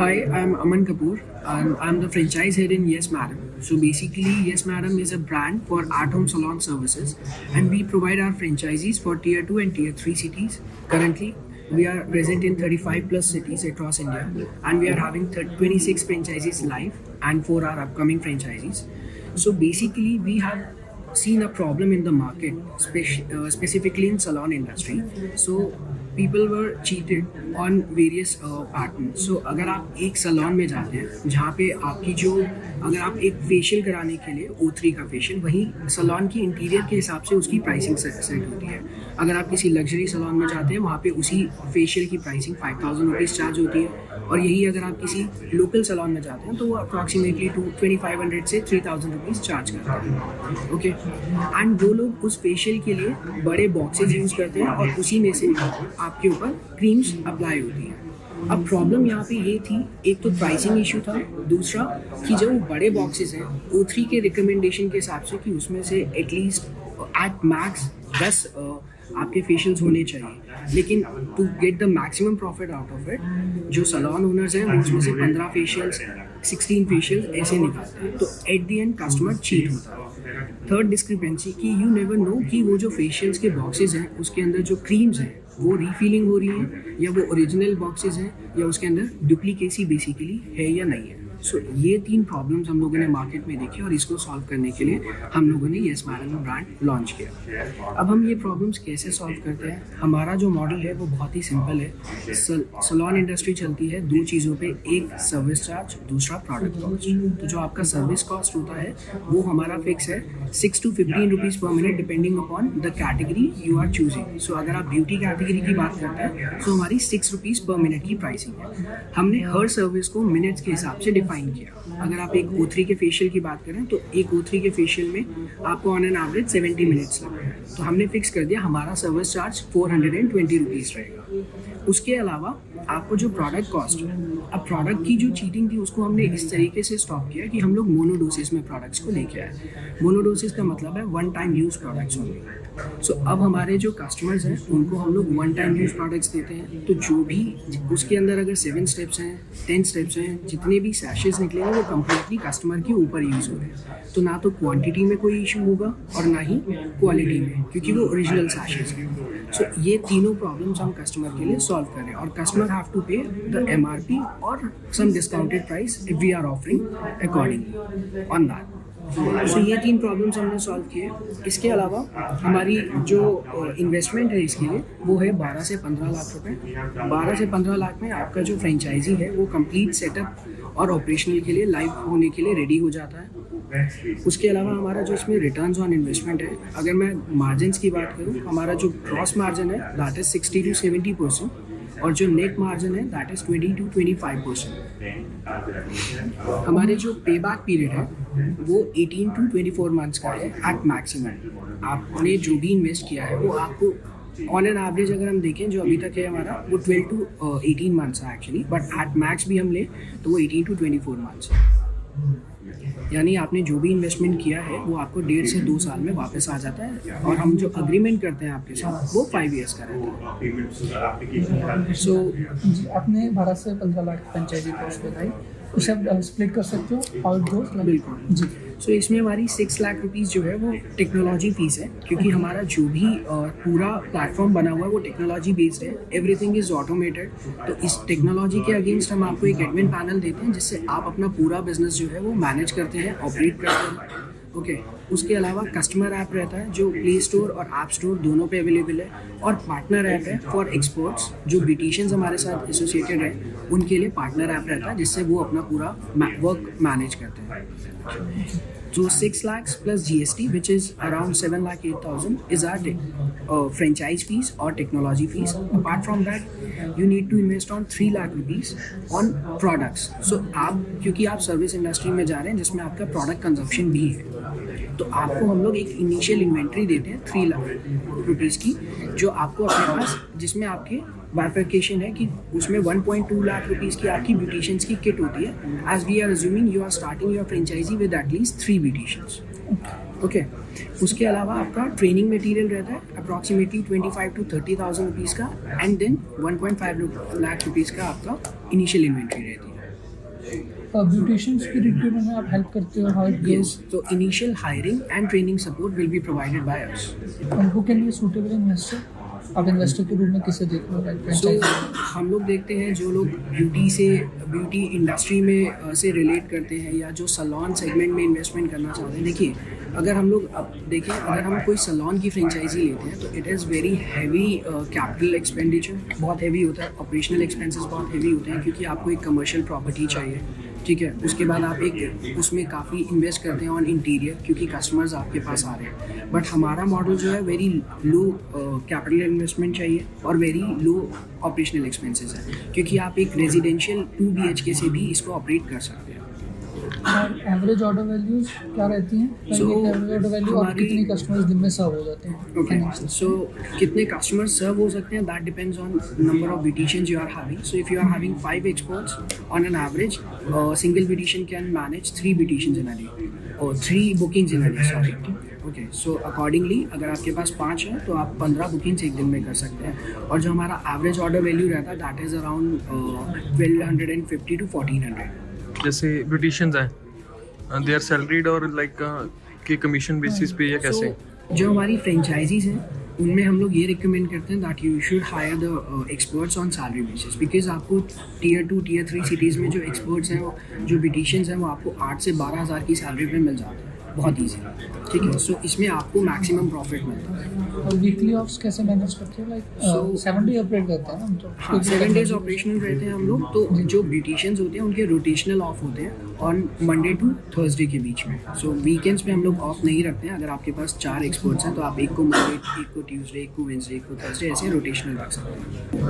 Hi, I'm Aman Kapoor and I'm the franchise head in Yes Madam. So basically, Yes Madam is a brand for at home salon services and we provide our franchisees for tier 2 and tier 3 cities. Currently, we are present in 35 plus cities across India and we are having 26 franchisees live and 4 are upcoming franchisees. So basically, we have seen a problem in the market, specifically in salon industry. So people were cheated on various patterns. So अगर आप एक salon में जाते हैं जहाँ पे आपकी जो अगर आप एक फेशियल कराने के लिए O3 का फेशियल वहीं सलोन की इंटीरियर के हिसाब से उसकी प्राइसिंग सेट होती है. अगर आप किसी लग्जरी सलोन में जाते हैं वहाँ पे उसी फेशियल की प्राइसिंग 5000 रुपीज़ चार्ज होती है और यही अगर आप किसी लोकल सलोन में जाते हैं तो वो अप्रॉक्सीमेटली 2500 से 3000 रुपीज़ चार्ज करते हैं. ओके, एंड वो लोग उस फेशियल के लिए बड़े बॉक्सेस यूज़ करते हैं और उसी में से आपके ऊपर क्रीम्स अप्लाई होती हैं. अब प्रॉब्लम यहाँ पे ये थी, एक तो प्राइसिंग इशू था, दूसरा कि जब वो बड़े बॉक्सेस हैं O3 के रिकमेंडेशन के हिसाब से कि उसमें से एटलीस्ट एट मैक्स 10 आपके फेशियल्स होने चाहिए, लेकिन to get the maximum profit out of it जो सलोन ओनर्स हैं वो उसमें से 15 फेशियल्स 16 फेशियल्स ऐसे निकालते हैं. तो at the end customer cheat होता है. थर्ड डिस्क्रिपेंसी कि यू नेवर नो कि वो जो फेशियल्स के बॉक्सेस हैं उसके अंदर जो क्रीम्स हैं वो रीफिलिंग हो रही है या वो ओरिजिनल बॉक्सेस हैं या उसके अंदर डुप्लीकेसी बेसिकली है या नहीं है. सो ये 3 प्रॉब्लम्स हम लोगों ने मार्केट में देखी और इसको सॉल्व करने के लिए हम लोगों ने येस मैडम ब्रांड लॉन्च किया. अब हम ये प्रॉब्लम्स कैसे सॉल्व करते हैं? हमारा जो मॉडल है वो बहुत ही सिंपल है. सलोन इंडस्ट्री चलती है 2 चीज़ों पे, एक सर्विस चार्ज, दूसरा प्रोडक्ट कॉस्ट. तो जो आपका सर्विस कॉस्ट होता है वो हमारा फिक्स है 6 to 15 rupees per minute depending upon the category you are choosing. So अगर आप ब्यूटी कैटेगरी की बात करते हैं तो हमारी 6 रुपीज़ पर मिनट की प्राइसिंग है. हमने हर सर्विस को मिनट्स के हिसाब से डिफाइन किया. अगर आप एक O3 के फेशियल की बात करें तो एक O3 के फेशियल में आपको ऑन एन एवरेज 70 मिनट्स लगते हैं. तो हमने फिक्स कर दिया हमारा सर्विस चार्ज 420 रुपीज़ रहेगा. उसके अलावा आपको जो प्रोडक्ट कॉस्ट, अब प्रोडक्ट की जो चीटिंग थी उसको हमने इस तरीके से स्टॉप किया कि हम लोग मोनोडोसिस में प्रोडक्ट्स को लेके आए. मोनोडोसिस का मतलब है one time use products only. So अब हमारे जो कस्टमर्स हैं उनको हम लोग वन टाइम यूज़ प्रोडक्ट्स देते हैं. तो जो भी उसके अंदर अगर 7 स्टेप्स हैं, 10 स्टेप्स हैं, जितने भी सैशेस निकलेंगे वो कम्प्लीटली कस्टमर के ऊपर यूज़ हो रहे हैं. तो ना तो क्वांटिटी में कोई इशू होगा और ना ही क्वालिटी में, क्योंकि वो ओरिजिनल सैशेस हैं. सो ये तीनों प्रॉब्लम्स हम कस्टमर के लिए सॉल्व कर रहे हैं और customer have to pay the MRP और some discounted price if we are offering accordingly on that. So ये 3 प्रॉब्लम्स हमने सॉल्व किए. इसके अलावा हमारी जो इन्वेस्टमेंट है इसके लिए वो है 12 से 15 लाख रुपए. 12 से 15 लाख में आपका जो फ्रेंचाइजी है वो कंप्लीट सेटअप और ऑपरेशनल के लिए लाइव होने के लिए रेडी हो जाता है. उसके अलावा हमारा जो इसमें रिटर्न्स ऑन इन्वेस्टमेंट है, अगर मैं मार्जिन्स की बात करूँ, हमारा जो ग्रॉस मार्जिन है दैट इज़ 60 to 70% और जो नेट मार्जिन है दैट इज़ 20 to 25%. हमारे जो पे बैक पीरियड है वो 18 to 24 मंथ्स का है एट मैक्सिमम. आपने जो भी इन्वेस्ट किया है वो आपको ऑन एन एवरेज अगर हम देखें जो अभी तक है हमारा वो 12 to 18 मंथ्स है एक्चुअली, बट एट मैक्स भी हम लें तो वो 18 to 24 मंथ्स है. यानी आपने जो भी इन्वेस्टमेंट किया है वो आपको 1.5 से 2 साल में वापस आ जाता है और हम जो अग्रीमेंट करते हैं आपके साथ वो 5 ईयर्स का रहता है. सो जी, आपने 12 से 15 लाख फ्रेंचाइजी कॉस्ट बताई, उसे आप स्प्लिट कर सकते हो और दो. बिल्कुल जी. सो इसमें हमारी 6 लाख रुपीज़ जो है वो टेक्नोलॉजी फीस है, क्योंकि हमारा जो भी पूरा प्लेटफॉर्म बना हुआ है वो टेक्नोलॉजी बेस्ड है. Everything is automated. तो इस टेक्नोलॉजी के अगेंस्ट हम आपको एक एडमिन पैनल देते हैं जिससे आप अपना पूरा बिजनेस जो है वो मैनेज करते हैं, ऑपरेट करते हैं. ओके, उसके अलावा कस्टमर ऐप रहता है जो प्ले स्टोर और ऐप स्टोर दोनों पे अवेलेबल है, और पार्टनर ऐप है फॉर एक्सपर्ट्स जो ब्यूटिशियंस हमारे साथ एसोसिएटेड है उनके लिए पार्टनर ऐप रहता है जिससे वो अपना पूरा वर्क मैनेज करते हैं. So 6 lakhs plus GST, which is around 7,08,000, is our franchise fees or technology fees. Apart from that, you need to invest on 3 lakh rupees on products. So आप क्योंकि आप सर्विस इंडस्ट्री में जा रहे हैं जिसमें आपका प्रोडक्ट कंजप्शन भी है, तो आपको हम लोग एक इनिशियल इन्वेंट्री देते हैं 3 लाख रुपीज़ की, जो आपको अपने पास, जिसमें आपके बाइफर्केशन है कि उसमें 1.2 लाख रुपीज़ की आपकी ब्यूटिशियंस की किट होती है. As we are assuming you are starting your franchise with at least 3 beauticians. Okay, उसके अलावा आपका ट्रेनिंग मटेरियल रहता है अप्रॉक्सीमेटली 25 to 30,000 रुपीज़ का, एंड देन 1.5 लाख रुपीज़ का आपका इनिशियल इन्वेंट्री रहती है. ब्यूटिशियंस की रिक्रूटमेंट में आप हेल्प करते हो, how it Yes. Goes, So initial hiring and training support will be provided by us. And who can be suitable investor? आप इन्वेस्टर के रूप में किसे देख रहे हो, लाइक So फ्रेंचाइजी? हम लोग देखते हैं जो लोग ब्यूटी इंडस्ट्री में से रिलेट करते हैं या जो सलोन सेगमेंट में इन्वेस्टमेंट करना चाहते हैं। देखिए, अगर हम लोग अब देखिए, अगर हम कोई सलोन की फ्रेंचाइजी लेते हैं तो it is very heavy capital expenditure, बहुत हैवी होता है, ऑपरेशनल एक्सपेंसेस बहुत हैवी होते हैं, क्योंकि आपको एक कमर्शियल प्रॉपर्टी चाहिए, ठीक है। उसके बाद आप एक उसमें काफ़ी इन्वेस्ट करते हैं ऑन इंटीरियर, क्योंकि कस्टमर्स आपके पास आ रहे हैं। बट हमारा मॉडल जो है वेरी लो कैपिटल इन्वेस्टमेंट चाहिए और वेरी लो ऑपरेशनल एक्सपेंसेस है, क्योंकि आप एक रेजिडेंशियल 2 BHK से भी इसको ऑपरेट कर सकते हैं। और एवरेज ऑर्डर वैल्यूज क्या रहती हैं? So, एवरेज ऑर्डर वैल्यू और हमारी- कितनी कस्टमर्स दिन में सर्व हो जाते हैं? Okay, so कितने customers सर्व हो सकते हैं, that depends on number of beauticians you are having. So if you are having 5 experts, on an average, a single beautician can manage 3 beauticians in a day, or 3 bookings in a day, sorry. Okay, so accordingly, अगर आपके पास 5 है तो आप 15 bookings एक दिन में कर सकते हैं। और जो हमारा एवरेज ऑर्डर वैल्यू रहता है, दैट इज़ अराउंड 1250 to 1400। जैसे ब्यूटिशियंस हैं, दे आर सैलरीड और लाइक कि कमीशन बेसिस पे या कैसे? So, जो हमारी फ्रेंचाइजीज हैं उनमें हम लोग ये रिकमेंड करते हैं that you should higher the experts on salary basis, because आपको टीयर 2 टीयर 3 सिटीज़ में जो एक्सपर्ट्स हैं, जो ब्यूटिशियंस हैं, वो आपको 8 से 12 हज़ार की सैलरी पे मिल जाते हैं बहुत ईजी, ठीक है। सो इसमें आपको मैक्सिमम प्रॉफिट मिलता है। और वीकली ऑफ्स कैसे मैनेज करते हो? लाइक So- 7 डे ऑपरेट करते हैं ना हम तो? हाँ, 7 डेज ऑपरेशनल रहते हैं हम लोग। तो जो ब्यूटिशियंस होते हैं उनके रोटेशनल ऑफ होते हैं ऑन मंडे टू थर्सडे के बीच में। सो वीकेंड्स पे हम लोग ऑफ नहीं रखते हैं। अगर आपके पास 4 एक्सपर्ट्स हैं तो आप एक को मंडे, एक को ट्यूसडे, एक को वेंसडे, एक को थर्सडे, ऐसे रोटेशनल रख सकते हैं।